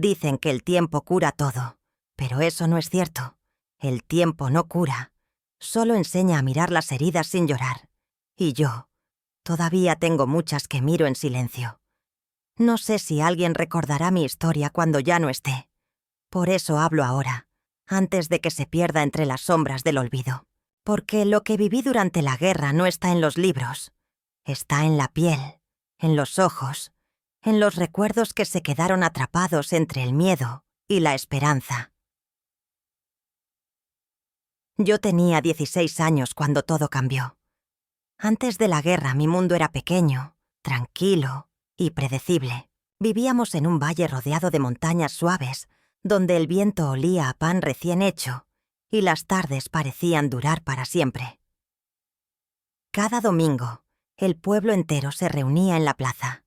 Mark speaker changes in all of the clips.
Speaker 1: Dicen que el tiempo cura todo, pero eso no es cierto. El tiempo no cura, solo enseña a mirar las heridas sin llorar. Y yo, todavía tengo muchas que miro en silencio. No sé si alguien recordará mi historia cuando ya no esté. Por eso hablo ahora, antes de que se pierda entre las sombras del olvido. Porque lo que viví durante la guerra no está en los libros. Está en la piel, en los ojos, en los recuerdos que se quedaron atrapados entre el miedo y la esperanza. Yo tenía 16 años cuando todo cambió. Antes de la guerra mi mundo era pequeño, tranquilo y predecible. Vivíamos en un valle rodeado de montañas suaves, donde el viento olía a pan recién hecho y las tardes parecían durar para siempre. Cada domingo, el pueblo entero se reunía en la plaza.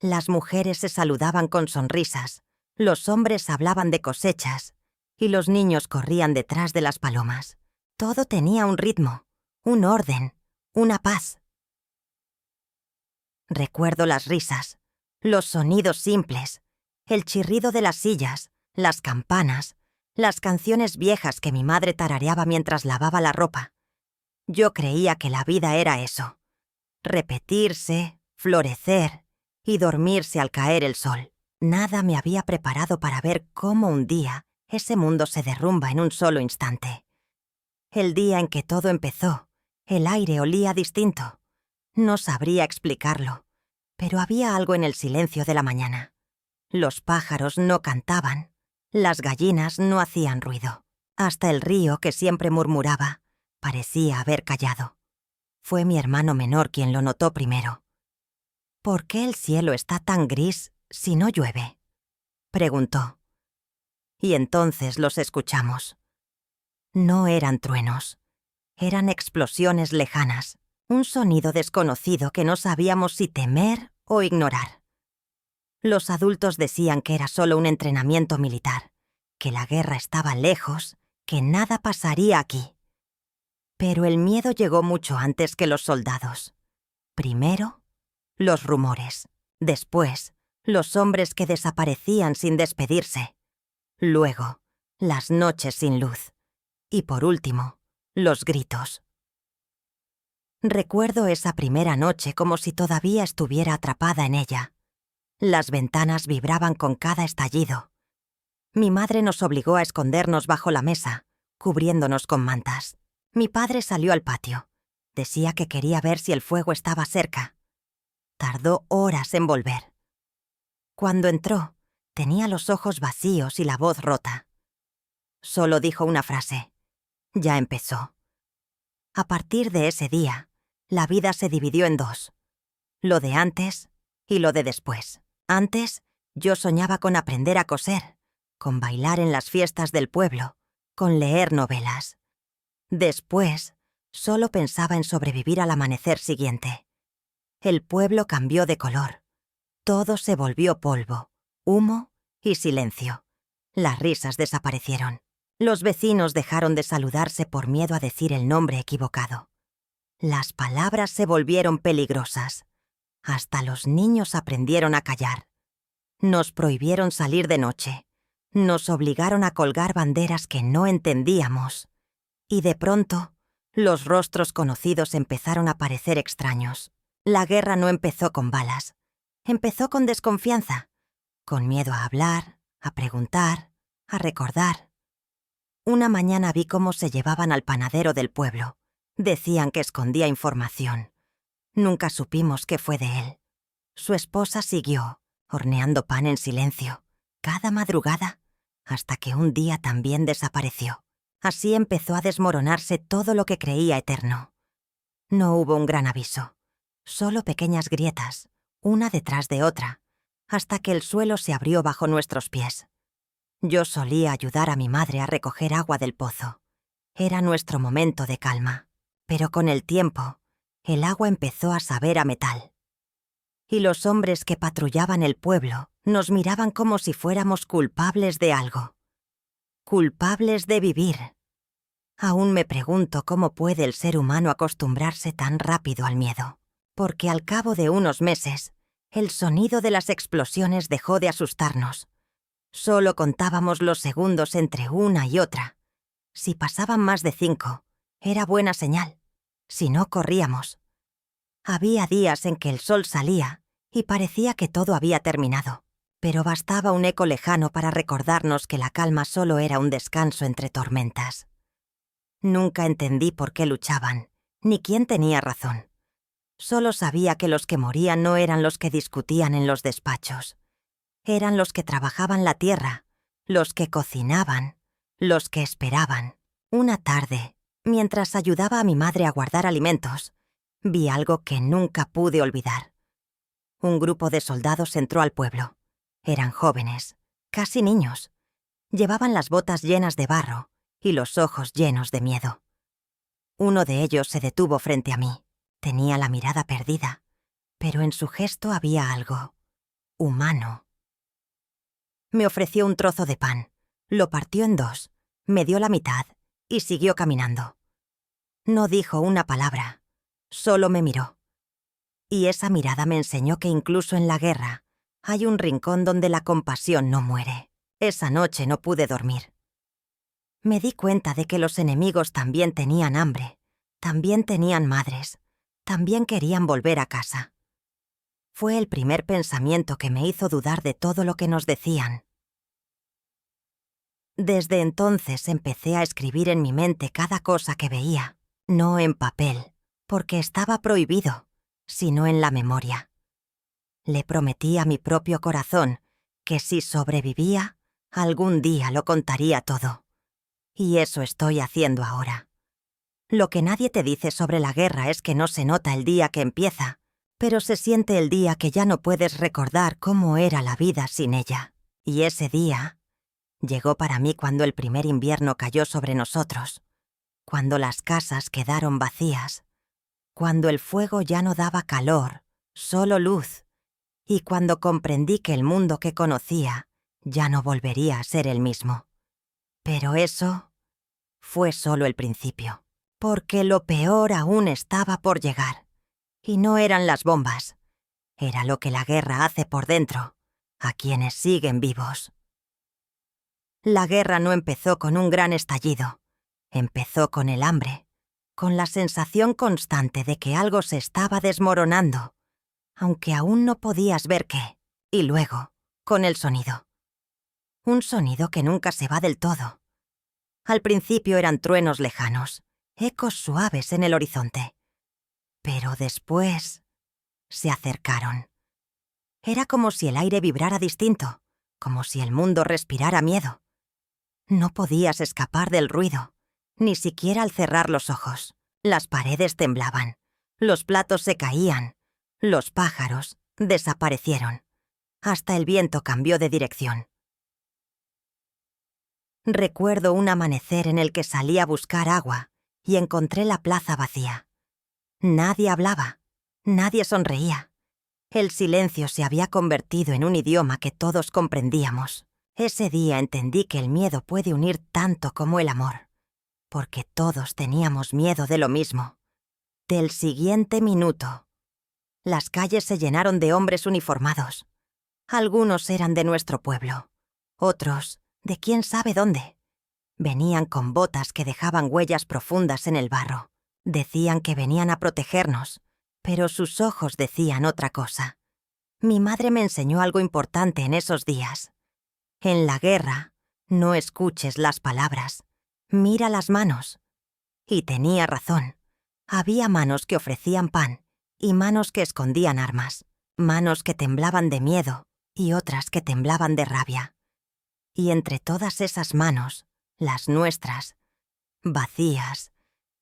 Speaker 1: Las mujeres se saludaban con sonrisas, los hombres hablaban de cosechas y los niños corrían detrás de las palomas. Todo tenía un ritmo, un orden, una paz. Recuerdo las risas, los sonidos simples, el chirrido de las sillas, las campanas, las canciones viejas que mi madre tarareaba mientras lavaba la ropa. Yo creía que la vida era eso: repetirse, florecer y dormirse al caer el sol. Nada me había preparado para ver cómo un día ese mundo se derrumba en un solo instante. El día en que todo empezó, el aire olía distinto. No sabría explicarlo, pero había algo en el silencio de la mañana. Los pájaros no cantaban, las gallinas no hacían ruido. Hasta el río, que siempre murmuraba, parecía haber callado. Fue mi hermano menor quien lo notó primero. ¿Por qué el cielo está tan gris si no llueve?, preguntó. Y entonces los escuchamos. No eran truenos, eran explosiones lejanas, un sonido desconocido que no sabíamos si temer o ignorar. Los adultos decían que era solo un entrenamiento militar, que la guerra estaba lejos, que nada pasaría aquí. Pero el miedo llegó mucho antes que los soldados. Primero, los rumores. Después, los hombres que desaparecían sin despedirse. Luego, las noches sin luz. Y por último, los gritos. Recuerdo esa primera noche como si todavía estuviera atrapada en ella. Las ventanas vibraban con cada estallido. Mi madre nos obligó a escondernos bajo la mesa, cubriéndonos con mantas. Mi padre salió al patio. Decía que quería ver si el fuego estaba cerca. Tardó horas en volver. Cuando entró, tenía los ojos vacíos y la voz rota. Solo dijo una frase: ya empezó. A partir de ese día, la vida se dividió en dos: lo de antes y lo de después. Antes, yo soñaba con aprender a coser, con bailar en las fiestas del pueblo, con leer novelas. Después, solo pensaba en sobrevivir al amanecer siguiente. El pueblo cambió de color. Todo se volvió polvo, humo y silencio. Las risas desaparecieron. Los vecinos dejaron de saludarse por miedo a decir el nombre equivocado. Las palabras se volvieron peligrosas. Hasta los niños aprendieron a callar. Nos prohibieron salir de noche. Nos obligaron a colgar banderas que no entendíamos. Y de pronto, los rostros conocidos empezaron a parecer extraños. La guerra no empezó con balas. Empezó con desconfianza, con miedo a hablar, a preguntar, a recordar. Una mañana vi cómo se llevaban al panadero del pueblo. Decían que escondía información. Nunca supimos qué fue de él. Su esposa siguió, horneando pan en silencio, cada madrugada, hasta que un día también desapareció. Así empezó a desmoronarse todo lo que creía eterno. No hubo un gran aviso, solo pequeñas grietas, una detrás de otra, hasta que el suelo se abrió bajo nuestros pies. Yo solía ayudar a mi madre a recoger agua del pozo. Era nuestro momento de calma. Pero con el tiempo, el agua empezó a saber a metal. Y los hombres que patrullaban el pueblo nos miraban como si fuéramos culpables de algo. Culpables de vivir. Aún me pregunto cómo puede el ser humano acostumbrarse tan rápido al miedo. Porque al cabo de unos meses, el sonido de las explosiones dejó de asustarnos. Solo contábamos los segundos entre una y otra. Si pasaban más de 5, era buena señal. Si no, corríamos. Había días en que el sol salía y parecía que todo había terminado, pero bastaba un eco lejano para recordarnos que la calma solo era un descanso entre tormentas. Nunca entendí por qué luchaban, ni quién tenía razón. Solo sabía que los que morían no eran los que discutían en los despachos. Eran los que trabajaban la tierra, los que cocinaban, los que esperaban. Una tarde, mientras ayudaba a mi madre a guardar alimentos, vi algo que nunca pude olvidar. Un grupo de soldados entró al pueblo. Eran jóvenes, casi niños. Llevaban las botas llenas de barro y los ojos llenos de miedo. Uno de ellos se detuvo frente a mí. Tenía la mirada perdida, pero en su gesto había algo humano. Me ofreció un trozo de pan, lo partió en 2, me dio la mitad y siguió caminando. No dijo una palabra, solo me miró. Y esa mirada me enseñó que incluso en la guerra hay un rincón donde la compasión no muere. Esa noche no pude dormir. Me di cuenta de que los enemigos también tenían hambre, también tenían madres, también querían volver a casa. Fue el primer pensamiento que me hizo dudar de todo lo que nos decían. Desde entonces empecé a escribir en mi mente cada cosa que veía, no en papel, porque estaba prohibido, sino en la memoria. Le prometí a mi propio corazón que si sobrevivía, algún día lo contaría todo. Y eso estoy haciendo ahora. Lo que nadie te dice sobre la guerra es que no se nota el día que empieza, pero se siente el día que ya no puedes recordar cómo era la vida sin ella. Y ese día llegó para mí cuando el primer invierno cayó sobre nosotros, cuando las casas quedaron vacías, cuando el fuego ya no daba calor, solo luz, y cuando comprendí que el mundo que conocía ya no volvería a ser el mismo. Pero eso fue solo el principio, porque lo peor aún estaba por llegar. Y no eran las bombas, era lo que la guerra hace por dentro, a quienes siguen vivos. La guerra no empezó con un gran estallido, empezó con el hambre, con la sensación constante de que algo se estaba desmoronando, aunque aún no podías ver qué, y luego, con el sonido. Un sonido que nunca se va del todo. Al principio eran truenos lejanos, ecos suaves en el horizonte. Pero después se acercaron. Era como si el aire vibrara distinto, como si el mundo respirara miedo. No podías escapar del ruido, ni siquiera al cerrar los ojos. Las paredes temblaban, los platos se caían, los pájaros desaparecieron. Hasta el viento cambió de dirección. Recuerdo un amanecer en el que salí a buscar agua y encontré la plaza vacía. Nadie hablaba, nadie sonreía. El silencio se había convertido en un idioma que todos comprendíamos. Ese día entendí que el miedo puede unir tanto como el amor, porque todos teníamos miedo de lo mismo. Del siguiente minuto, las calles se llenaron de hombres uniformados. Algunos eran de nuestro pueblo, otros de quién sabe dónde. Venían con botas que dejaban huellas profundas en el barro. Decían que venían a protegernos, pero sus ojos decían otra cosa. Mi madre me enseñó algo importante en esos días. En la guerra, no escuches las palabras, mira las manos. Y tenía razón. Había manos que ofrecían pan y manos que escondían armas, manos que temblaban de miedo y otras que temblaban de rabia. Y entre todas esas manos, las nuestras, vacías,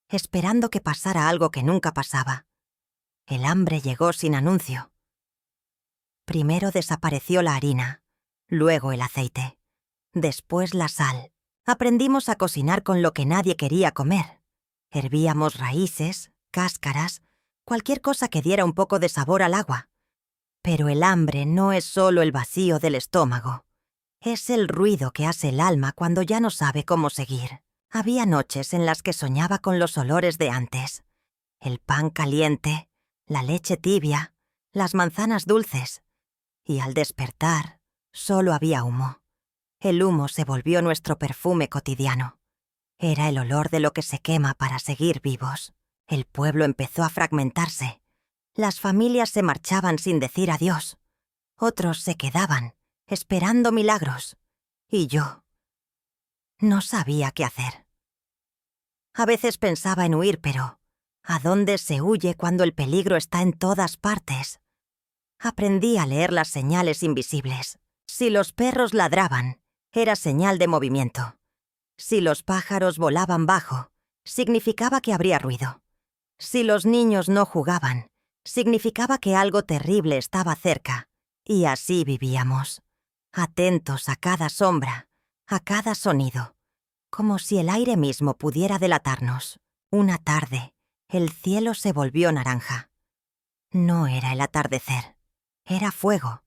Speaker 1: esperando que pasara algo que nunca pasaba. El hambre llegó sin anuncio. Primero desapareció la harina, luego el aceite, después la sal. Aprendimos a cocinar con lo que nadie quería comer. Hervíamos raíces, cáscaras, cualquier cosa que diera un poco de sabor al agua. Pero el hambre no es solo el vacío del estómago. Es el ruido que hace el alma cuando ya no sabe cómo seguir. Había noches en las que soñaba con los olores de antes. El pan caliente, la leche tibia, las manzanas dulces. Y al despertar, solo había humo. El humo se volvió nuestro perfume cotidiano. Era el olor de lo que se quema para seguir vivos. El pueblo empezó a fragmentarse. Las familias se marchaban sin decir adiós. Otros se quedaban, esperando milagros. Y yo no sabía qué hacer. A veces pensaba en huir, pero ¿a dónde se huye cuando el peligro está en todas partes? Aprendí a leer las señales invisibles. Si los perros ladraban, era señal de movimiento. Si los pájaros volaban bajo, significaba que habría ruido. Si los niños no jugaban, significaba que algo terrible estaba cerca. Y así vivíamos, atentos a cada sombra, a cada sonido, como si el aire mismo pudiera delatarnos. Una tarde, el cielo se volvió naranja. No era el atardecer, era fuego.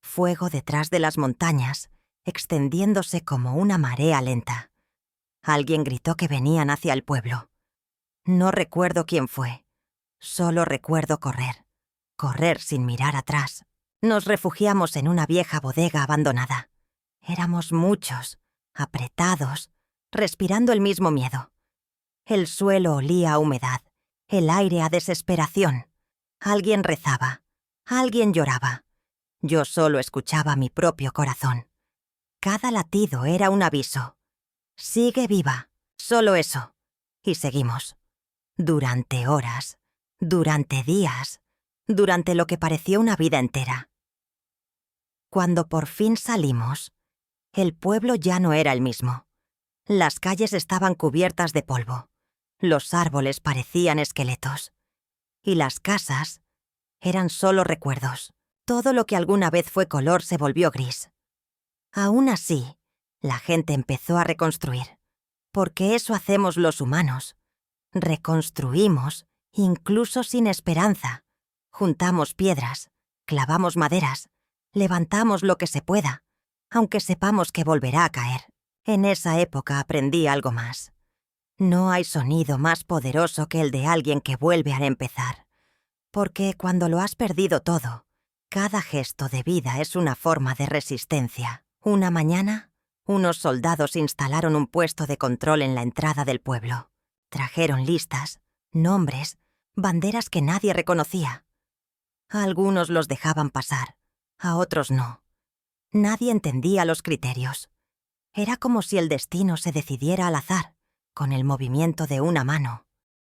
Speaker 1: Fuego detrás de las montañas, extendiéndose como una marea lenta. Alguien gritó que venían hacia el pueblo. No recuerdo quién fue. Solo recuerdo correr. Correr sin mirar atrás. Nos refugiamos en una vieja bodega abandonada. Éramos muchos, apretados, respirando el mismo miedo. El suelo olía a humedad, el aire a desesperación. Alguien rezaba, alguien lloraba. Yo solo escuchaba mi propio corazón. Cada latido era un aviso. Sigue viva, solo eso. Y seguimos. Durante horas, durante días, durante lo que pareció una vida entera. Cuando por fin salimos, el pueblo ya no era el mismo. Las calles estaban cubiertas de polvo. Los árboles parecían esqueletos. Y las casas eran solo recuerdos. Todo lo que alguna vez fue color se volvió gris. Aún así, la gente empezó a reconstruir. Porque eso hacemos los humanos. Reconstruimos, incluso sin esperanza. Juntamos piedras, clavamos maderas, levantamos lo que se pueda, aunque sepamos que volverá a caer. En esa época aprendí algo más. No hay sonido más poderoso que el de alguien que vuelve a empezar. Porque cuando lo has perdido todo, cada gesto de vida es una forma de resistencia. Una mañana, unos soldados instalaron un puesto de control en la entrada del pueblo. Trajeron listas, nombres, banderas que nadie reconocía. A algunos los dejaban pasar, a otros no. Nadie entendía los criterios. Era como si el destino se decidiera al azar, con el movimiento de una mano.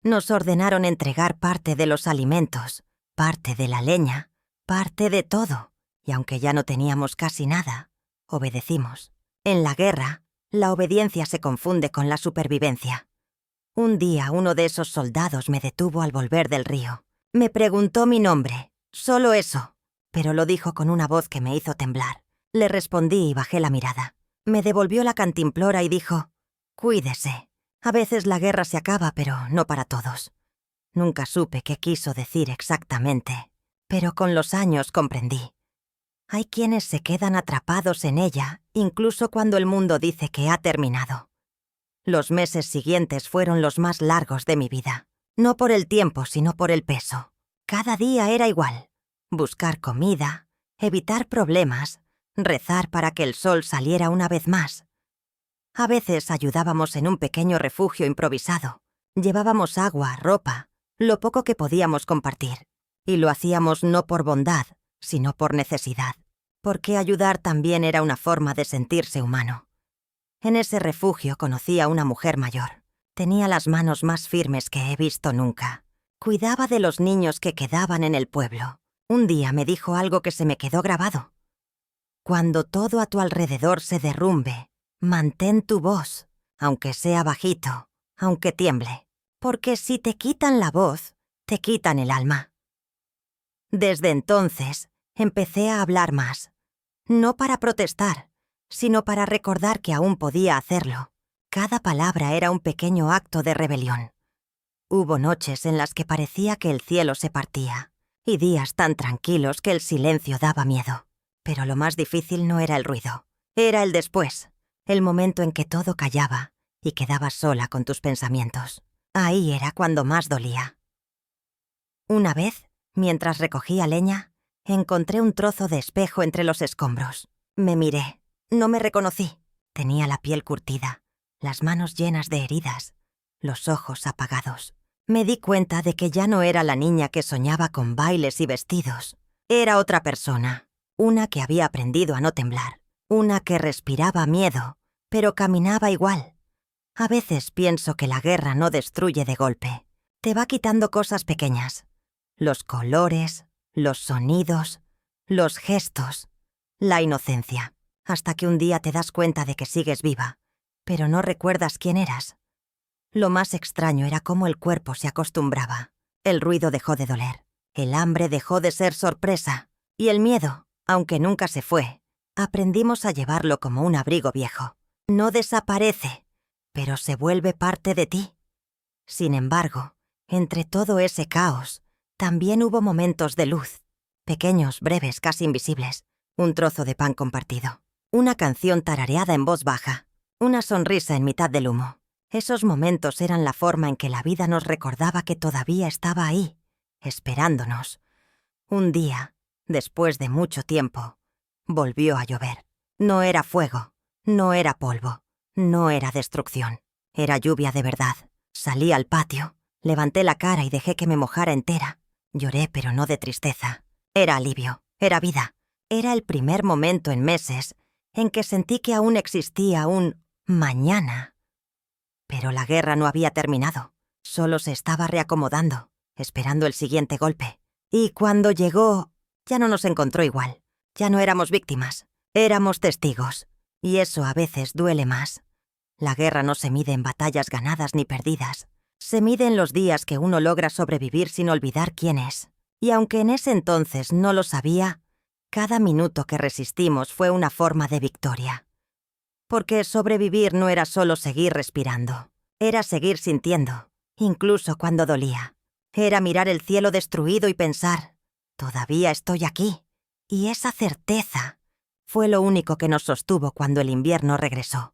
Speaker 1: Nos ordenaron entregar parte de los alimentos, parte de la leña, parte de todo, y aunque ya no teníamos casi nada, obedecimos. En la guerra, la obediencia se confunde con la supervivencia. Un día uno de esos soldados me detuvo al volver del río. Me preguntó mi nombre, solo eso, pero lo dijo con una voz que me hizo temblar. Le respondí y bajé la mirada. Me devolvió la cantimplora y dijo: «Cuídese. A veces la guerra se acaba, pero no para todos». Nunca supe qué quiso decir exactamente, pero con los años comprendí. Hay quienes se quedan atrapados en ella, incluso cuando el mundo dice que ha terminado. Los meses siguientes fueron los más largos de mi vida. No por el tiempo, sino por el peso. Cada día era igual. Buscar comida, evitar problemas, rezar para que el sol saliera una vez más. A veces ayudábamos en un pequeño refugio improvisado. Llevábamos agua, ropa, lo poco que podíamos compartir. Y lo hacíamos no por bondad, sino por necesidad. Porque ayudar también era una forma de sentirse humano. En ese refugio conocí a una mujer mayor. Tenía las manos más firmes que he visto nunca. Cuidaba de los niños que quedaban en el pueblo. Un día me dijo algo que se me quedó grabado. Cuando todo a tu alrededor se derrumbe, mantén tu voz, aunque sea bajito, aunque tiemble. Porque si te quitan la voz, te quitan el alma. Desde entonces, empecé a hablar más. No para protestar, sino para recordar que aún podía hacerlo. Cada palabra era un pequeño acto de rebelión. Hubo noches en las que parecía que el cielo se partía, y días tan tranquilos que el silencio daba miedo. Pero lo más difícil no era el ruido, era el después, el momento en que todo callaba y quedabas sola con tus pensamientos. Ahí era cuando más dolía. Una vez, mientras recogía leña, encontré un trozo de espejo entre los escombros. Me miré. No me reconocí. Tenía la piel curtida, las manos llenas de heridas, los ojos apagados. Me di cuenta de que ya no era la niña que soñaba con bailes y vestidos. Era otra persona, una que había aprendido a no temblar, una que respiraba miedo, pero caminaba igual. A veces pienso que la guerra no destruye de golpe. Te va quitando cosas pequeñas. Los colores, los sonidos, los gestos, la inocencia, hasta que un día te das cuenta de que sigues viva, pero no recuerdas quién eras. Lo más extraño era cómo el cuerpo se acostumbraba. El ruido dejó de doler, el hambre dejó de ser sorpresa, y el miedo, aunque nunca se fue, aprendimos a llevarlo como un abrigo viejo. No desaparece, pero se vuelve parte de ti. Sin embargo, entre todo ese caos, también hubo momentos de luz, pequeños, breves, casi invisibles, un trozo de pan compartido, una canción tarareada en voz baja, una sonrisa en mitad del humo. Esos momentos eran la forma en que la vida nos recordaba que todavía estaba ahí, esperándonos. Un día, después de mucho tiempo, volvió a llover. No era fuego, no era polvo, no era destrucción. Era lluvia de verdad. Salí al patio, levanté la cara y dejé que me mojara entera. Lloré, pero no de tristeza. Era alivio, era vida. Era el primer momento en meses en que sentí que aún existía un mañana. Pero la guerra no había terminado. Solo se estaba reacomodando, esperando el siguiente golpe. Y cuando llegó, ya no nos encontró igual. Ya no éramos víctimas, éramos testigos. Y eso a veces duele más. La guerra no se mide en batallas ganadas ni perdidas. Se mide en los días que uno logra sobrevivir sin olvidar quién es. Y aunque en ese entonces no lo sabía, cada minuto que resistimos fue una forma de victoria. Porque sobrevivir no era solo seguir respirando, era seguir sintiendo, incluso cuando dolía. Era mirar el cielo destruido y pensar, todavía estoy aquí. Y esa certeza fue lo único que nos sostuvo cuando el invierno regresó,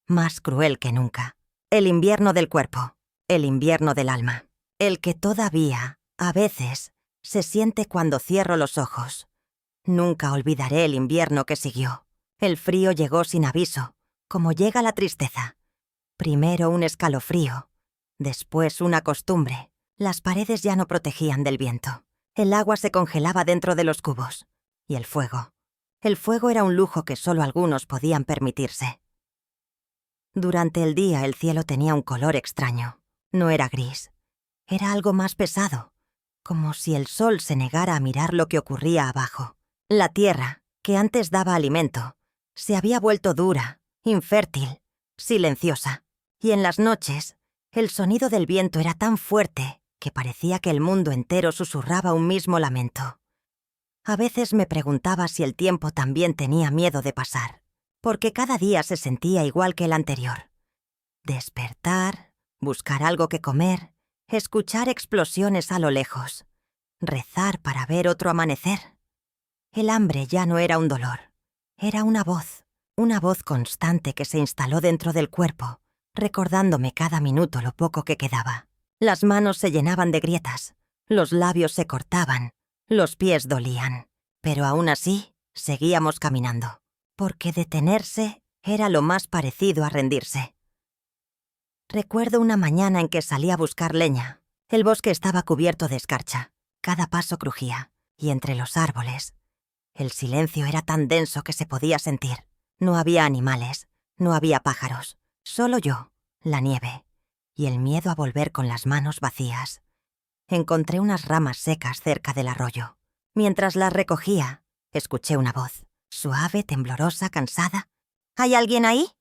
Speaker 1: más cruel que nunca. El invierno del cuerpo, el invierno del alma, el que todavía, a veces, se siente cuando cierro los ojos. Nunca olvidaré el invierno que siguió. El frío llegó sin aviso, como llega la tristeza. Primero un escalofrío, después una costumbre. Las paredes ya no protegían del viento. El agua se congelaba dentro de los cubos. Y el fuego. El fuego era un lujo que solo algunos podían permitirse. Durante el día el cielo tenía un color extraño. No era gris. Era algo más pesado, como si el sol se negara a mirar lo que ocurría abajo. La tierra, que antes daba alimento, se había vuelto dura, infértil, silenciosa. Y en las noches, el sonido del viento era tan fuerte que parecía que el mundo entero susurraba un mismo lamento. A veces me preguntaba si el tiempo también tenía miedo de pasar, porque cada día se sentía igual que el anterior. Despertar, buscar algo que comer, escuchar explosiones a lo lejos, rezar para ver otro amanecer. El hambre ya no era un dolor, era una voz constante que se instaló dentro del cuerpo, recordándome cada minuto lo poco que quedaba. Las manos se llenaban de grietas, los labios se cortaban, los pies dolían, pero aún así seguíamos caminando, porque detenerse era lo más parecido a rendirse. Recuerdo una mañana en que salí a buscar leña. El bosque estaba cubierto de escarcha, cada paso crujía, y entre los árboles, el silencio era tan denso que se podía sentir. No había animales, no había pájaros, solo yo, la nieve, y el miedo a volver con las manos vacías. Encontré unas ramas secas cerca del arroyo. Mientras las recogía, escuché una voz, suave, temblorosa, cansada. ¿Hay alguien ahí?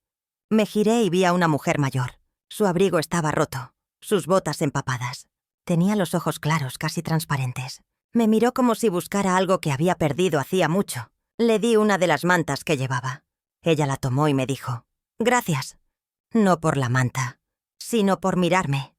Speaker 1: Me giré y vi a una mujer mayor. Su abrigo estaba roto, sus botas empapadas. Tenía los ojos claros, casi transparentes. Me miró como si buscara algo que había perdido hacía mucho. Le di una de las mantas que llevaba. Ella la tomó y me dijo, «Gracias». No por la manta, sino por mirarme.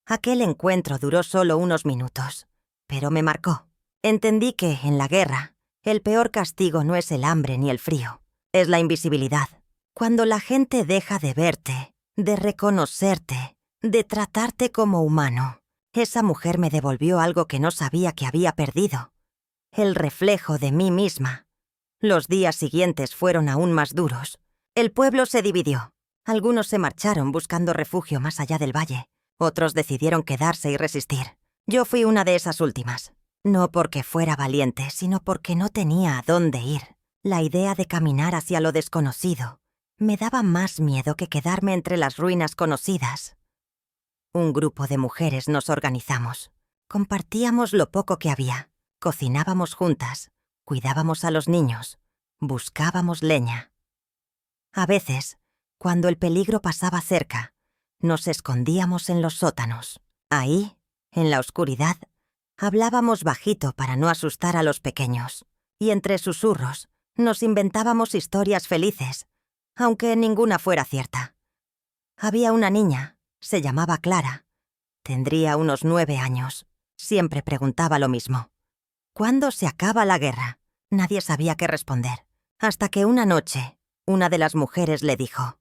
Speaker 1: Aquel encuentro duró solo unos minutos, pero me marcó. Entendí que, en la guerra, el peor castigo no es el hambre ni el frío, es la invisibilidad. Cuando la gente deja de verte, de reconocerte, de tratarte como humano. Esa mujer me devolvió algo que no sabía que había perdido. El reflejo de mí misma. Los días siguientes fueron aún más duros. El pueblo se dividió. Algunos se marcharon buscando refugio más allá del valle. Otros decidieron quedarse y resistir. Yo fui una de esas últimas. No porque fuera valiente, sino porque no tenía a dónde ir. La idea de caminar hacia lo desconocido me daba más miedo que quedarme entre las ruinas conocidas. Un grupo de mujeres nos organizamos. Compartíamos lo poco que había. Cocinábamos juntas. Cuidábamos a los niños. Buscábamos leña. A veces, cuando el peligro pasaba cerca, nos escondíamos en los sótanos. Ahí, en la oscuridad, hablábamos bajito para no asustar a los pequeños. Y entre susurros, nos inventábamos historias felices, aunque ninguna fuera cierta. Había una niña, se llamaba Clara. Tendría unos 9 años. Siempre preguntaba lo mismo. ¿Cuándo se acaba la guerra? Nadie sabía qué responder. Hasta que una noche, una de las mujeres le dijo: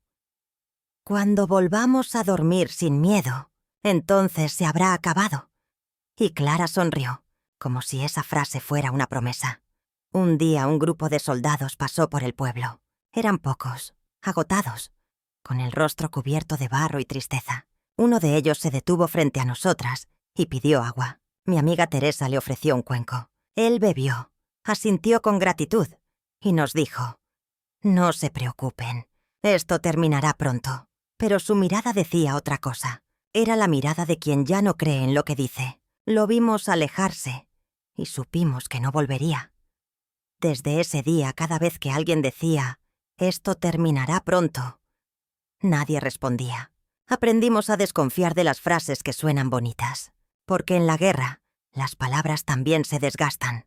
Speaker 1: «Cuando volvamos a dormir sin miedo, entonces se habrá acabado». Y Clara sonrió, como si esa frase fuera una promesa. Un día un grupo de soldados pasó por el pueblo. Eran pocos, agotados, con el rostro cubierto de barro y tristeza. Uno de ellos se detuvo frente a nosotras y pidió agua. Mi amiga Teresa le ofreció un cuenco. Él bebió, asintió con gratitud y nos dijo: «No se preocupen, esto terminará pronto». Pero su mirada decía otra cosa. Era la mirada de quien ya no cree en lo que dice. Lo vimos alejarse y supimos que no volvería. Desde ese día, cada vez que alguien decía «esto terminará pronto», nadie respondía. Aprendimos a desconfiar de las frases que suenan bonitas, porque en la guerra las palabras también se desgastan.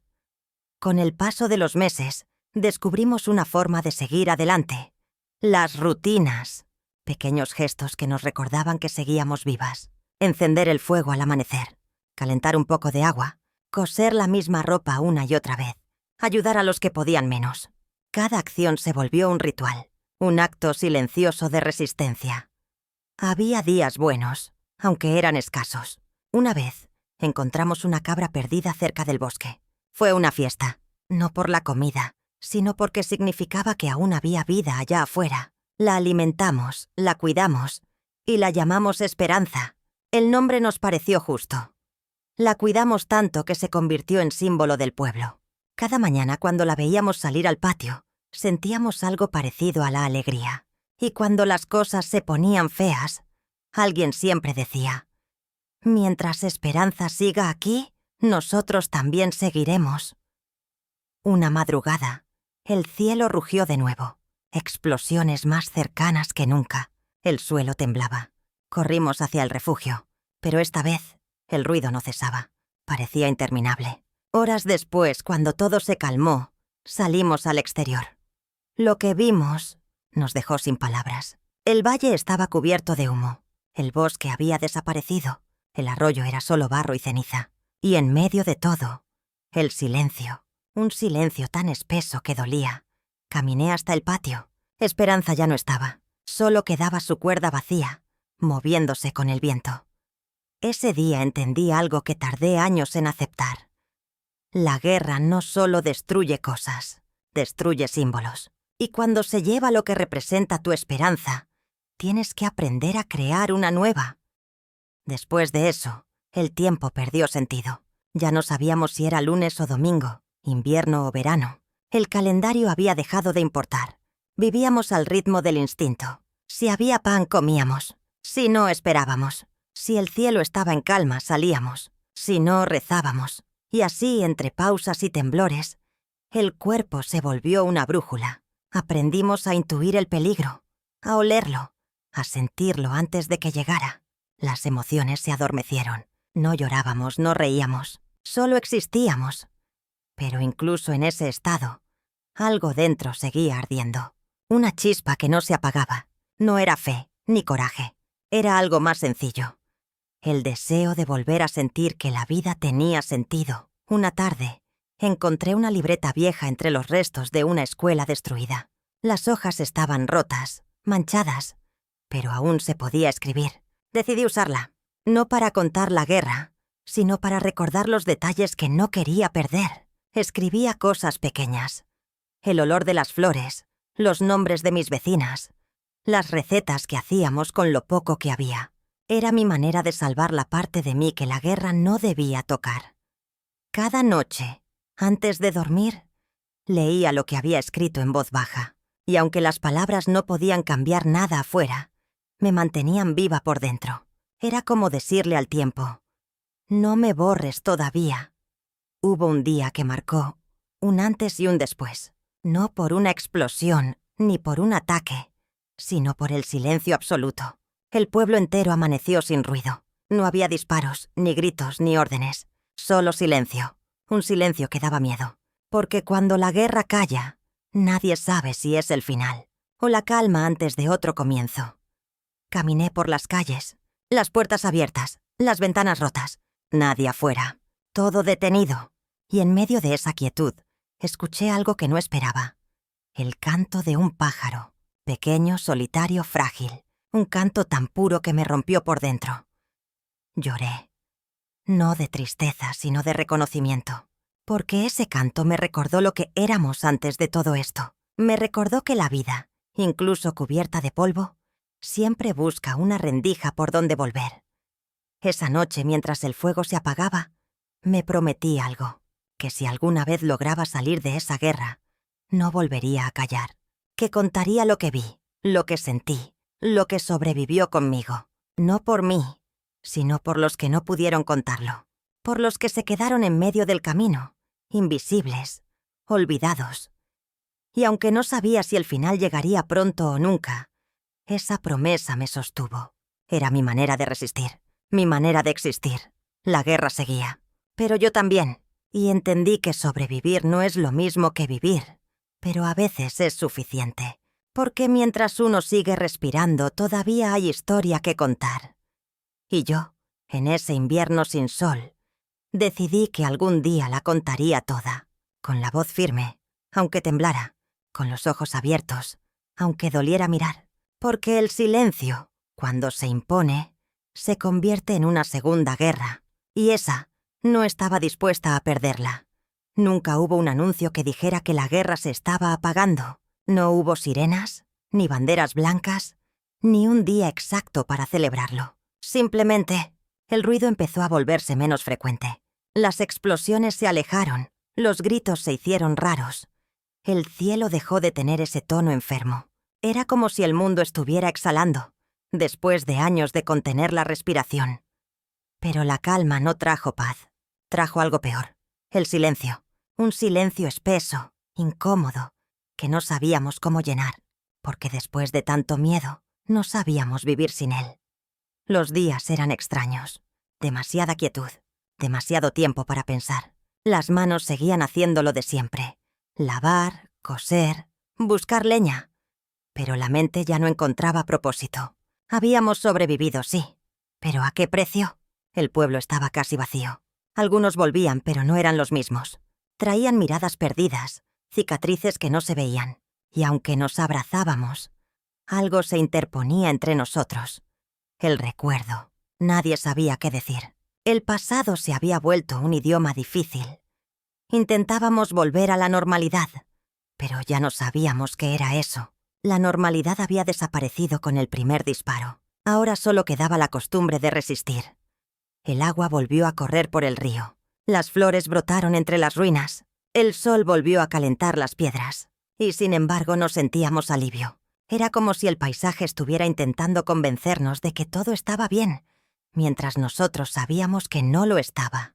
Speaker 1: Con el paso de los meses, descubrimos una forma de seguir adelante. Las rutinas, pequeños gestos que nos recordaban que seguíamos vivas. Encender el fuego al amanecer, calentar un poco de agua, coser la misma ropa una y otra vez, ayudar a los que podían menos. Cada acción se volvió un ritual, un acto silencioso de resistencia. Había días buenos, aunque eran escasos. Una vez, encontramos una cabra perdida cerca del bosque. Fue una fiesta, no por la comida, sino porque significaba que aún había vida allá afuera. La alimentamos, la cuidamos y la llamamos Esperanza. El nombre nos pareció justo. La cuidamos tanto que se convirtió en símbolo del pueblo. Cada mañana cuando la veíamos salir al patio, sentíamos algo parecido a la alegría. Y cuando las cosas se ponían feas, alguien siempre decía: «Mientras Esperanza siga aquí, nosotros también seguiremos». Una madrugada, el cielo rugió de nuevo. Explosiones más cercanas que nunca. El suelo temblaba. Corrimos hacia el refugio, pero esta vez el ruido no cesaba. Parecía interminable. Horas después, cuando todo se calmó, salimos al exterior. Lo que vimos nos dejó sin palabras. El valle estaba cubierto de humo. El bosque había desaparecido. El arroyo era solo barro y ceniza. Y en medio de todo, el silencio. Un silencio tan espeso que dolía. Caminé hasta el patio. Esperanza ya no estaba. Solo quedaba su cuerda vacía, moviéndose con el viento. Ese día entendí algo que tardé años en aceptar. La guerra no solo destruye cosas, destruye símbolos. Y cuando se lleva lo que representa tu esperanza, tienes que aprender a crear una nueva. Después de eso, el tiempo perdió sentido. Ya no sabíamos si era lunes o domingo, invierno o verano. El calendario había dejado de importar. Vivíamos al ritmo del instinto. Si había pan, comíamos. Si no, esperábamos. Si el cielo estaba en calma, salíamos. Si no, rezábamos. Y así, entre pausas y temblores, el cuerpo se volvió una brújula. Aprendimos a intuir el peligro, a olerlo, a sentirlo antes de que llegara. Las emociones se adormecieron. No llorábamos, no reíamos. Solo existíamos. Pero incluso en ese estado, algo dentro seguía ardiendo. Una chispa que no se apagaba. No era fe, ni coraje. Era algo más sencillo. El deseo de volver a sentir que la vida tenía sentido. Una tarde, encontré una libreta vieja entre los restos de una escuela destruida. Las hojas estaban rotas, manchadas, pero aún se podía escribir. Decidí usarla, no para contar la guerra, sino para recordar los detalles que no quería perder. Escribía cosas pequeñas. el olor de las flores, los nombres de mis vecinas, las recetas que hacíamos con lo poco que había. Era mi manera de salvar la parte de mí que la guerra no debía tocar. Cada noche, antes de dormir, leía lo que había escrito en voz baja, y aunque las palabras no podían cambiar nada afuera, me mantenían viva por dentro. Era como decirle al tiempo: no me borres todavía. Hubo un día que marcó un antes y un después, no por una explosión ni por un ataque, sino por el silencio absoluto. El pueblo entero amaneció sin ruido. No había disparos, ni gritos, ni órdenes. Solo silencio. Un silencio que daba miedo. Porque cuando la guerra calla, nadie sabe si es el final o la calma antes de otro comienzo. Caminé por las calles, las puertas abiertas, las ventanas rotas. Nadie afuera. Todo detenido. Y en medio de esa quietud, escuché algo que no esperaba. El canto de un pájaro. Pequeño, solitario, frágil. Un canto tan puro que me rompió por dentro. Lloré. No de tristeza, sino de reconocimiento. Porque ese canto me recordó lo que éramos antes de todo esto. Me recordó que la vida, incluso cubierta de polvo, siempre busca una rendija por donde volver. Esa noche, mientras el fuego se apagaba, me prometí algo. Que si alguna vez lograba salir de esa guerra, no volvería a callar. Que contaría lo que vi, lo que sentí, lo que sobrevivió conmigo. No por mí, sino por los que no pudieron contarlo. Por los que se quedaron en medio del camino, invisibles, olvidados. Y aunque no sabía si el final llegaría pronto o nunca, esa promesa me sostuvo. Era mi manera de resistir, mi manera de existir. La guerra seguía, pero yo también. Y entendí que sobrevivir no es lo mismo que vivir, pero a veces es suficiente. Porque mientras uno sigue respirando, todavía hay historia que contar. Y yo, en ese invierno sin sol, decidí que algún día la contaría toda, con la voz firme, aunque temblara, con los ojos abiertos, aunque doliera mirar, porque el silencio, cuando se impone, se convierte en una segunda guerra, y esa no estaba dispuesta a perderla. Nunca hubo un anuncio que dijera que la guerra se estaba apagando. No hubo sirenas, ni banderas blancas, ni un día exacto para celebrarlo. Simplemente, el ruido empezó a volverse menos frecuente. Las explosiones se alejaron, los gritos se hicieron raros. El cielo dejó de tener ese tono enfermo. Era como si el mundo estuviera exhalando, después de años de contener la respiración. Pero la calma no trajo paz. Trajo algo peor. El silencio. Un silencio espeso, incómodo, que no sabíamos cómo llenar, porque después de tanto miedo, no sabíamos vivir sin él. Los días eran extraños. Demasiada quietud. Demasiado tiempo para pensar. Las manos seguían haciendo lo de siempre. Lavar, coser, buscar leña. Pero la mente ya no encontraba propósito. Habíamos sobrevivido, sí. ¿Pero a qué precio? El pueblo estaba casi vacío. Algunos volvían, pero no eran los mismos. Traían miradas perdidas, cicatrices que no se veían. Y aunque nos abrazábamos, algo se interponía entre nosotros. El recuerdo. Nadie sabía qué decir. El pasado se había vuelto un idioma difícil. Intentábamos volver a la normalidad, pero ya no sabíamos qué era eso. La normalidad había desaparecido con el primer disparo. Ahora solo quedaba la costumbre de resistir. El agua volvió a correr por el río. Las flores brotaron entre las ruinas. El sol volvió a calentar las piedras. Y sin embargo no sentíamos alivio. Era como si el paisaje estuviera intentando convencernos de que todo estaba bien, mientras nosotros sabíamos que no lo estaba.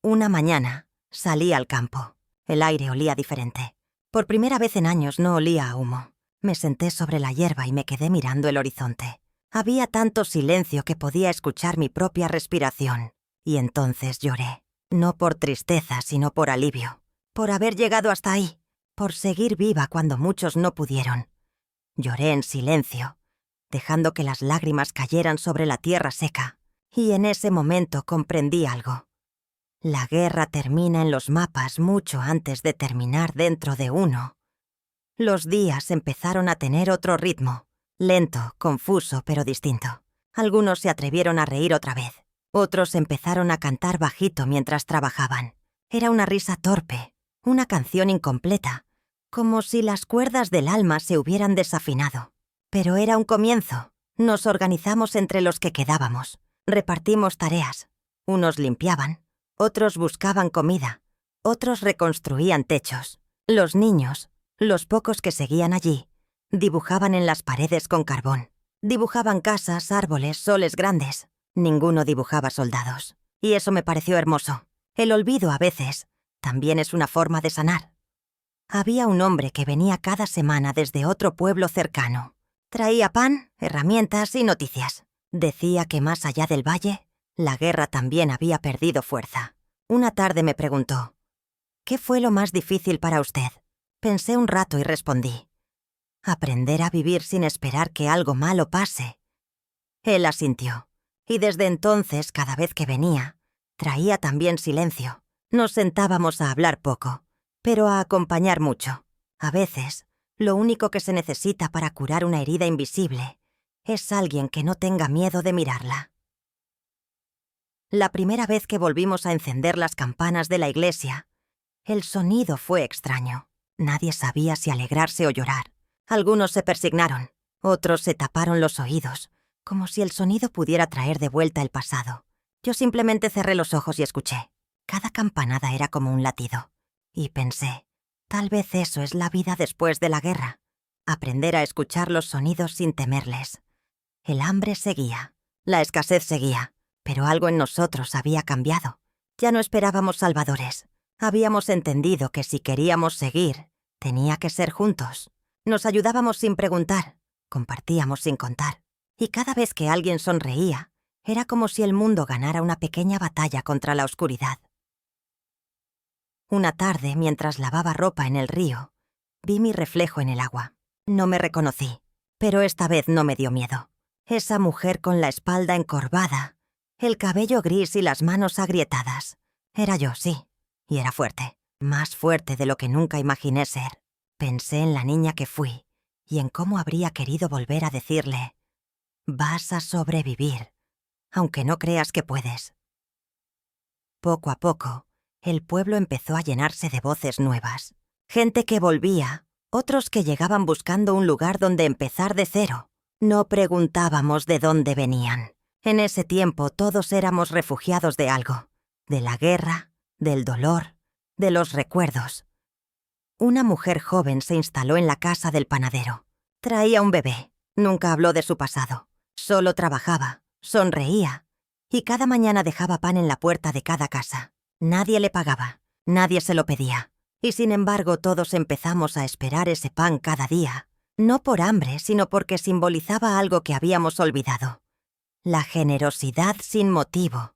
Speaker 1: Una mañana salí al campo. El aire olía diferente. Por primera vez en años no olía a humo. Me senté sobre la hierba y me quedé mirando el horizonte. Había tanto silencio que podía escuchar mi propia respiración. Y entonces lloré. No por tristeza, sino por alivio. Por haber llegado hasta ahí. Por seguir viva cuando muchos no pudieron. Lloré en silencio, dejando que las lágrimas cayeran sobre la tierra seca. Y en ese momento comprendí algo. La guerra termina en los mapas mucho antes de terminar dentro de uno. Los días empezaron a tener otro ritmo, lento, confuso, pero distinto. Algunos se atrevieron a reír otra vez. Otros empezaron a cantar bajito mientras trabajaban. Era una risa torpe, una canción incompleta, como si las cuerdas del alma se hubieran desafinado. Pero era un comienzo. Nos organizamos entre los que quedábamos. Repartimos tareas. Unos limpiaban, otros buscaban comida, otros reconstruían techos. Los niños, los pocos que seguían allí, dibujaban en las paredes con carbón. Dibujaban casas, árboles, soles grandes. Ninguno dibujaba soldados. Y eso me pareció hermoso. El olvido, a veces, también es una forma de sanar. Había un hombre que venía cada semana desde otro pueblo cercano. Traía pan, herramientas y noticias. Decía que más allá del valle, la guerra también había perdido fuerza. Una tarde me preguntó: ¿qué fue lo más difícil para usted? Pensé un rato y respondí: aprender a vivir sin esperar que algo malo pase. Él asintió, y desde entonces, cada vez que venía, traía también silencio. Nos sentábamos a hablar poco, pero a acompañar mucho. A veces, lo único que se necesita para curar una herida invisible es alguien que no tenga miedo de mirarla. La primera vez que volvimos a encender las campanas de la iglesia, el sonido fue extraño. Nadie sabía si alegrarse o llorar. Algunos se persignaron, otros se taparon los oídos, como si el sonido pudiera traer de vuelta el pasado. Yo simplemente cerré los ojos y escuché. Cada campanada era como un latido. Y pensé, tal vez eso es la vida después de la guerra. Aprender a escuchar los sonidos sin temerles. El hambre seguía, la escasez seguía, pero algo en nosotros había cambiado. Ya no esperábamos salvadores. Habíamos entendido que si queríamos seguir, tenía que ser juntos. Nos ayudábamos sin preguntar, compartíamos sin contar. Y cada vez que alguien sonreía, era como si el mundo ganara una pequeña batalla contra la oscuridad. Una tarde, mientras lavaba ropa en el río, vi mi reflejo en el agua. No me reconocí, pero esta vez no me dio miedo. Esa mujer con la espalda encorvada, el cabello gris y las manos agrietadas. Era yo, sí, y era fuerte, más fuerte de lo que nunca imaginé ser. Pensé en la niña que fui y en cómo habría querido volver a decirle: vas a sobrevivir, aunque no creas que puedes. Poco a poco, el pueblo empezó a llenarse de voces nuevas. Gente que volvía, otros que llegaban buscando un lugar donde empezar de cero. No preguntábamos de dónde venían. En ese tiempo todos éramos refugiados de algo. De la guerra, del dolor, de los recuerdos. Una mujer joven se instaló en la casa del panadero. Traía un bebé. Nunca habló de su pasado. Solo trabajaba, sonreía, y cada mañana dejaba pan en la puerta de cada casa. Nadie le pagaba, nadie se lo pedía. Y sin embargo todos empezamos a esperar ese pan cada día. No por hambre, sino porque simbolizaba algo que habíamos olvidado. La generosidad sin motivo.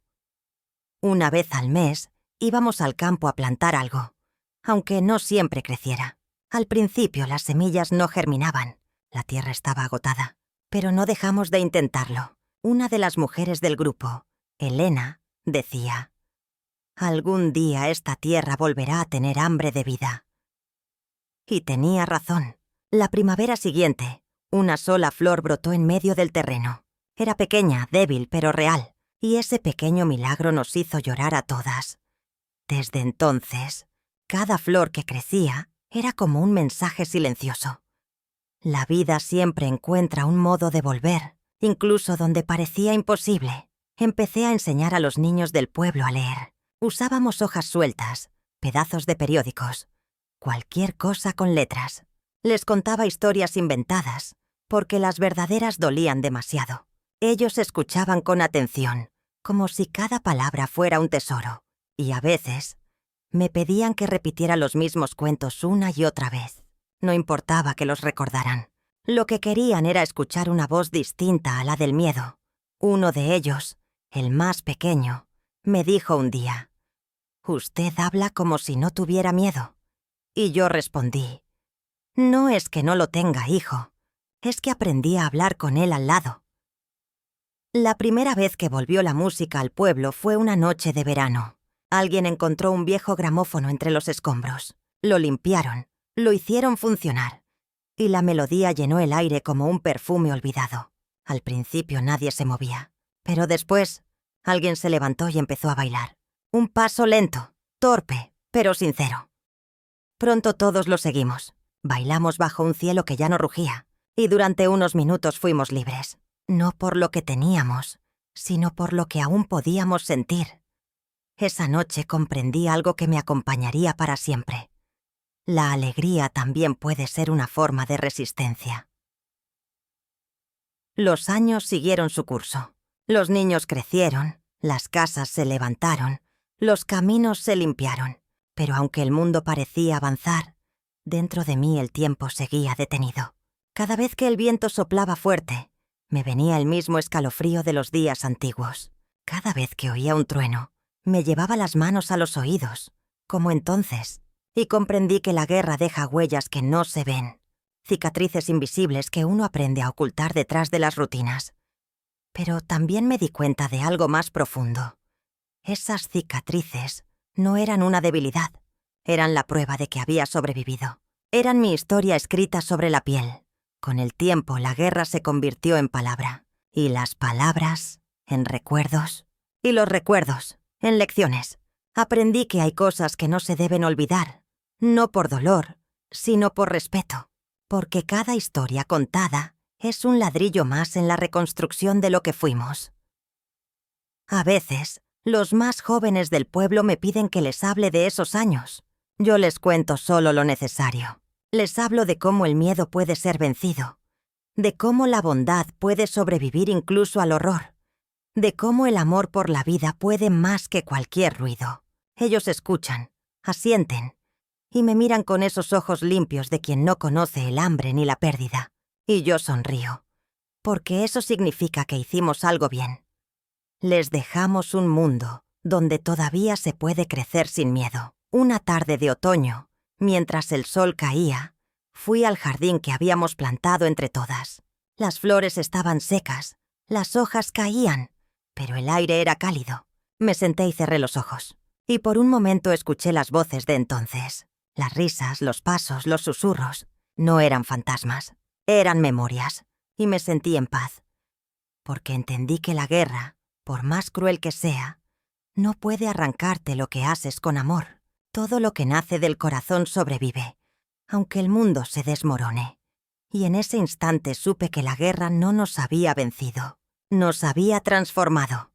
Speaker 1: Una vez al mes, íbamos al campo a plantar algo, aunque no siempre creciera. Al principio las semillas no germinaban, la tierra estaba agotada, pero no dejamos de intentarlo. Una de las mujeres del grupo, Elena, decía: algún día esta tierra volverá a tener hambre de vida. Y tenía razón. La primavera siguiente, una sola flor brotó en medio del terreno. Era pequeña, débil, pero real, y ese pequeño milagro nos hizo llorar a todas. Desde entonces, cada flor que crecía era como un mensaje silencioso. La vida siempre encuentra un modo de volver, incluso donde parecía imposible. Empecé a enseñar a los niños del pueblo a leer. Usábamos hojas sueltas, pedazos de periódicos, cualquier cosa con letras. Les contaba historias inventadas, porque las verdaderas dolían demasiado. Ellos escuchaban con atención, como si cada palabra fuera un tesoro, y a veces me pedían que repitiera los mismos cuentos una y otra vez. No importaba que los recordaran. Lo que querían era escuchar una voz distinta a la del miedo. Uno de ellos, el más pequeño, me dijo un día: «Usted habla como si no tuviera miedo». Y yo respondí: «No es que no lo tenga, hijo. Es que aprendí a hablar con él al lado». La primera vez que volvió la música al pueblo fue una noche de verano. Alguien encontró un viejo gramófono entre los escombros. Lo limpiaron, lo hicieron funcionar, y la melodía llenó el aire como un perfume olvidado. Al principio nadie se movía, pero después alguien se levantó y empezó a bailar. Un paso lento, torpe, pero sincero. Pronto todos lo seguimos. Bailamos bajo un cielo que ya no rugía, y durante unos minutos fuimos libres. No por lo que teníamos, sino por lo que aún podíamos sentir. Esa noche comprendí algo que me acompañaría para siempre. La alegría también puede ser una forma de resistencia. Los años siguieron su curso. Los niños crecieron, las casas se levantaron, los caminos se limpiaron. Pero aunque el mundo parecía avanzar, dentro de mí el tiempo seguía detenido. Cada vez que el viento soplaba fuerte, me venía el mismo escalofrío de los días antiguos. Cada vez que oía un trueno, me llevaba las manos a los oídos, como entonces, y comprendí que la guerra deja huellas que no se ven, cicatrices invisibles que uno aprende a ocultar detrás de las rutinas. Pero también me di cuenta de algo más profundo. Esas cicatrices no eran una debilidad, eran la prueba de que había sobrevivido. Eran mi historia escrita sobre la piel. Con el tiempo la guerra se convirtió en palabra, y las palabras en recuerdos, y los recuerdos en lecciones. Aprendí que hay cosas que no se deben olvidar, no por dolor, sino por respeto, porque cada historia contada es un ladrillo más en la reconstrucción de lo que fuimos. A veces, los más jóvenes del pueblo me piden que les hable de esos años. Yo les cuento solo lo necesario. Les hablo de cómo el miedo puede ser vencido, de cómo la bondad puede sobrevivir incluso al horror, de cómo el amor por la vida puede más que cualquier ruido. Ellos escuchan, asienten, y me miran con esos ojos limpios de quien no conoce el hambre ni la pérdida. Y yo sonrío, porque eso significa que hicimos algo bien. Les dejamos un mundo donde todavía se puede crecer sin miedo. Una tarde de otoño, mientras el sol caía, fui al jardín que habíamos plantado entre todas. Las flores estaban secas, las hojas caían, pero el aire era cálido. Me senté y cerré los ojos, y por un momento escuché las voces de entonces. Las risas, los pasos, los susurros. No eran fantasmas, eran memorias, y me sentí en paz. Porque entendí que la guerra, por más cruel que sea, no puede arrancarte lo que haces con amor. Todo lo que nace del corazón sobrevive, aunque el mundo se desmorone. Y en ese instante supe que la guerra no nos había vencido, nos había transformado.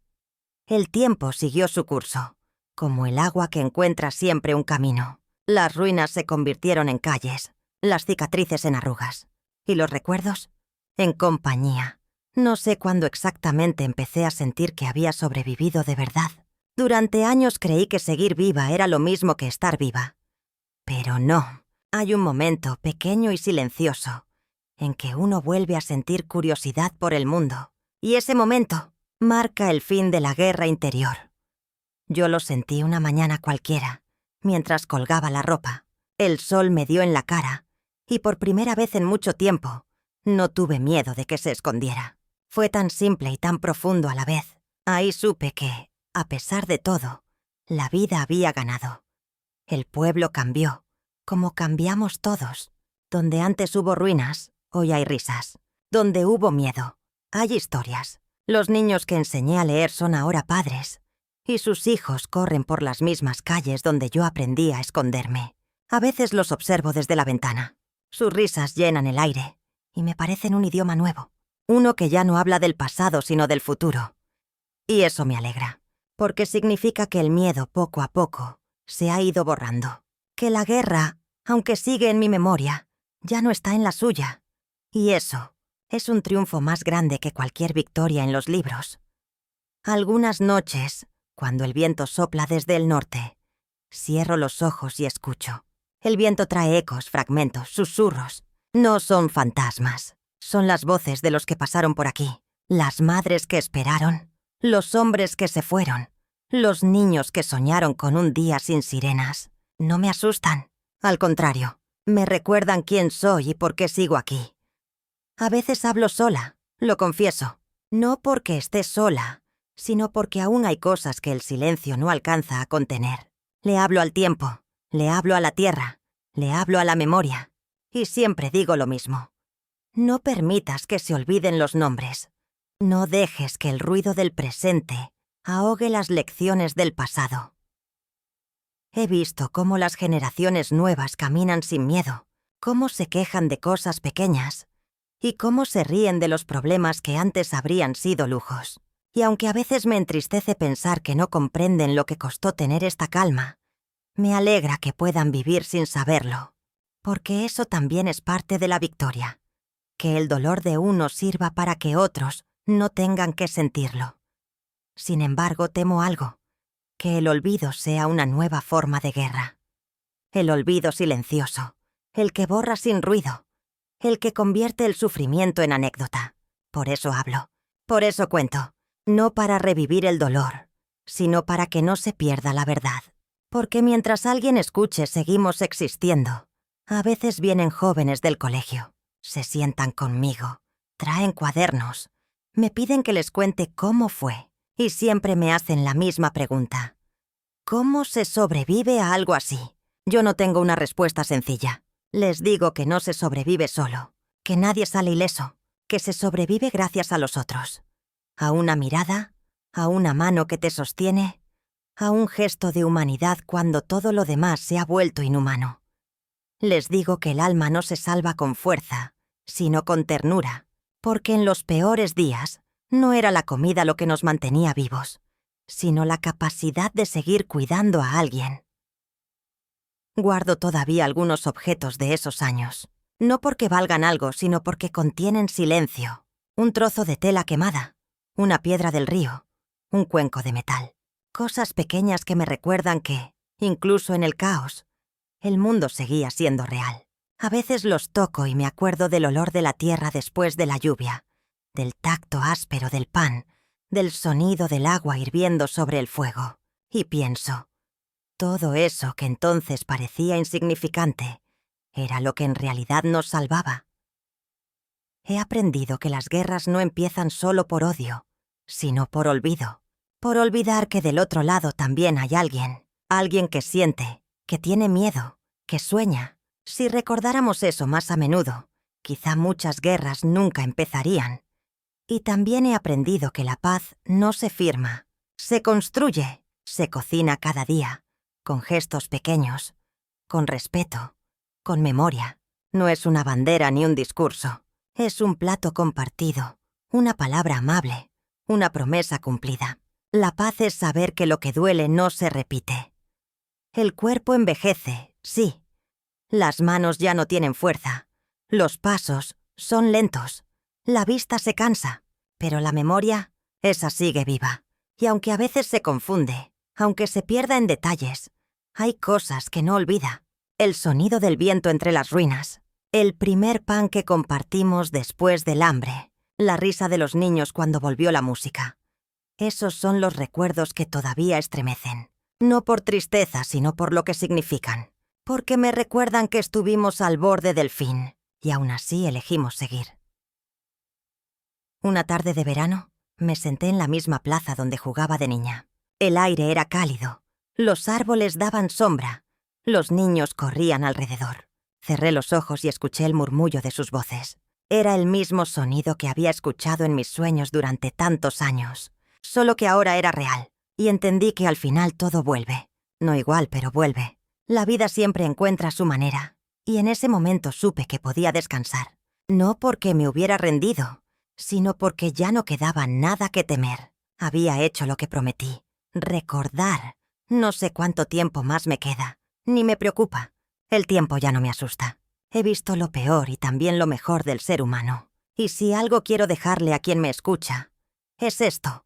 Speaker 1: El tiempo siguió su curso, como el agua que encuentra siempre un camino. Las ruinas se convirtieron en calles, las cicatrices en arrugas, y los recuerdos en compañía. No sé cuándo exactamente empecé a sentir que había sobrevivido de verdad. Durante años creí que seguir viva era lo mismo que estar viva. Pero no, hay un momento pequeño y silencioso en que uno vuelve a sentir curiosidad por el mundo, y ese momento marca el fin de la guerra interior. Yo lo sentí una mañana cualquiera, mientras colgaba la ropa. El sol me dio en la cara, y por primera vez en mucho tiempo, no tuve miedo de que se escondiera. Fue tan simple y tan profundo a la vez. Ahí supe que, a pesar de todo, la vida había ganado. El pueblo cambió, como cambiamos todos. Donde antes hubo ruinas, hoy hay risas. Donde hubo miedo, hay historias. Los niños que enseñé a leer son ahora padres, y sus hijos corren por las mismas calles donde yo aprendí a esconderme. A veces los observo desde la ventana. Sus risas llenan el aire, y me parecen un idioma nuevo. Uno que ya no habla del pasado sino del futuro. Y eso me alegra, porque significa que el miedo poco a poco se ha ido borrando. Que la guerra, aunque sigue en mi memoria, ya no está en la suya. Y eso es un triunfo más grande que cualquier victoria en los libros. Algunas noches, cuando el viento sopla desde el norte, cierro los ojos y escucho. El viento trae ecos, fragmentos, susurros. No son fantasmas, son las voces de los que pasaron por aquí. Las madres que esperaron, los hombres que se fueron, los niños que soñaron con un día sin sirenas. No me asustan, al contrario, me recuerdan quién soy y por qué sigo aquí. A veces hablo sola, lo confieso, no porque esté sola, sino porque aún hay cosas que el silencio no alcanza a contener. Le hablo al tiempo, le hablo a la tierra, le hablo a la memoria, y siempre digo lo mismo. No permitas que se olviden los nombres. No dejes que el ruido del presente ahogue las lecciones del pasado. He visto cómo las generaciones nuevas caminan sin miedo, cómo se quejan de cosas pequeñas y cómo se ríen de los problemas que antes habrían sido lujos. Y aunque a veces me entristece pensar que no comprenden lo que costó tener esta calma, me alegra que puedan vivir sin saberlo, porque eso también es parte de la victoria, que el dolor de uno sirva para que otros no tengan que sentirlo. Sin embargo, temo algo, que el olvido sea una nueva forma de guerra. El olvido silencioso, el que borra sin ruido, el que convierte el sufrimiento en anécdota. Por eso hablo, por eso cuento, no para revivir el dolor, sino para que no se pierda la verdad. Porque mientras alguien escuche, seguimos existiendo. A veces vienen jóvenes del colegio, se sientan conmigo, traen cuadernos, me piden que les cuente cómo fue, y siempre me hacen la misma pregunta. ¿Cómo se sobrevive a algo así? Yo no tengo una respuesta sencilla. Les digo que no se sobrevive solo, que nadie sale ileso, que se sobrevive gracias a los otros. A una mirada, a una mano que te sostiene, a un gesto de humanidad cuando todo lo demás se ha vuelto inhumano. Les digo que el alma no se salva con fuerza, sino con ternura, porque en los peores días no era la comida lo que nos mantenía vivos, sino la capacidad de seguir cuidando a alguien. Guardo todavía algunos objetos de esos años, no porque valgan algo, sino porque contienen silencio, un trozo de tela quemada, una piedra del río, un cuenco de metal. Cosas pequeñas que me recuerdan que, incluso en el caos, el mundo seguía siendo real. A veces los toco y me acuerdo del olor de la tierra después de la lluvia, del tacto áspero del pan, del sonido del agua hirviendo sobre el fuego. Y pienso, todo eso que entonces parecía insignificante era lo que en realidad nos salvaba. He aprendido que las guerras no empiezan solo por odio, sino por olvido. Por olvidar que del otro lado también hay alguien que siente, que tiene miedo, que sueña. Si recordáramos eso más a menudo, quizá muchas guerras nunca empezarían. Y también he aprendido que la paz no se firma, se construye, se cocina cada día, con gestos pequeños, con respeto, con memoria. No es una bandera ni un discurso, es un plato compartido, una palabra amable, una promesa cumplida. La paz es saber que lo que duele no se repite. El cuerpo envejece, sí. Las manos ya no tienen fuerza. Los pasos son lentos. La vista se cansa. Pero la memoria, esa sigue viva. Y aunque a veces se confunde, aunque se pierda en detalles, hay cosas que no olvida. El sonido del viento entre las ruinas. El primer pan que compartimos después del hambre. La risa de los niños cuando volvió la música. Esos son los recuerdos que todavía estremecen. No por tristeza, sino por lo que significan. Porque me recuerdan que estuvimos al borde del fin, y aún así elegimos seguir. Una tarde de verano, me senté en la misma plaza donde jugaba de niña. El aire era cálido, los árboles daban sombra, los niños corrían alrededor. Cerré los ojos y escuché el murmullo de sus voces. Era el mismo sonido que había escuchado en mis sueños durante tantos años. Solo que ahora era real, y entendí que al final todo vuelve. No igual, pero vuelve. La vida siempre encuentra su manera, y en ese momento supe que podía descansar. No porque me hubiera rendido, sino porque ya no quedaba nada que temer. Había hecho lo que prometí. Recordar. No sé cuánto tiempo más me queda, ni me preocupa. El tiempo ya no me asusta. He visto lo peor y también lo mejor del ser humano. Y si algo quiero dejarle a quien me escucha, es esto.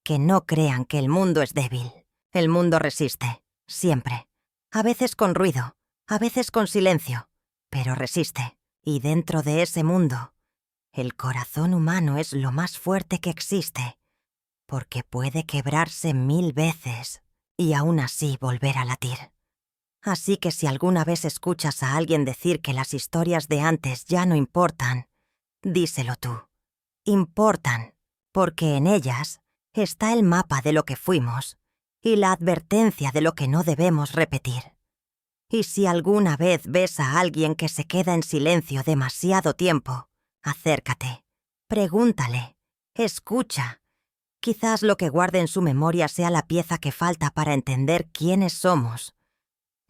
Speaker 1: Que no crean que el mundo es débil. El mundo resiste, siempre. A veces con ruido, a veces con silencio, pero resiste. Y dentro de ese mundo, el corazón humano es lo más fuerte que existe, porque puede quebrarse 1000 veces y aún así volver a latir. Así que si alguna vez escuchas a alguien decir que las historias de antes ya no importan, díselo tú. Importan, porque en ellas está el mapa de lo que fuimos y la advertencia de lo que no debemos repetir. Y si alguna vez ves a alguien que se queda en silencio demasiado tiempo, acércate, pregúntale, escucha. Quizás lo que guarde en su memoria sea la pieza que falta para entender quiénes somos,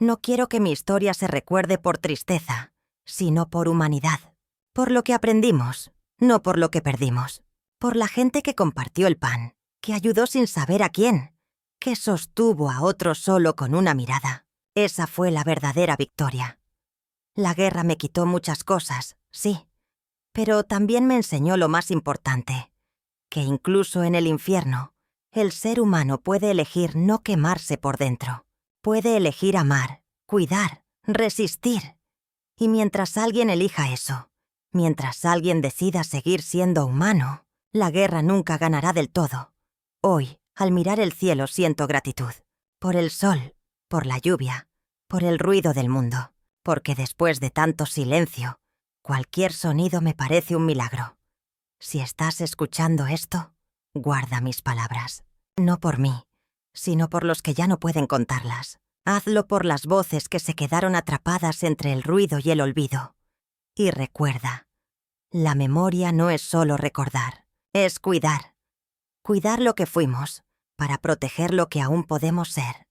Speaker 1: No quiero que mi historia se recuerde por tristeza, sino por humanidad. Por lo que aprendimos, no por lo que perdimos. Por la gente que compartió el pan, que ayudó sin saber a quién, que sostuvo a otro solo con una mirada. Esa fue la verdadera victoria. La guerra me quitó muchas cosas, sí, pero también me enseñó lo más importante, que incluso en el infierno, el ser humano puede elegir no quemarse por dentro. Puede elegir amar, cuidar, resistir. Y mientras alguien elija eso, mientras alguien decida seguir siendo humano, la guerra nunca ganará del todo. Hoy, al mirar el cielo, siento gratitud. Por el sol, por la lluvia, por el ruido del mundo. Porque después de tanto silencio, cualquier sonido me parece un milagro. Si estás escuchando esto, guarda mis palabras. No por mí, sino por los que ya no pueden contarlas. Hazlo por las voces que se quedaron atrapadas entre el ruido y el olvido. Y recuerda, la memoria no es solo recordar, es cuidar. Cuidar lo que fuimos, para proteger lo que aún podemos ser.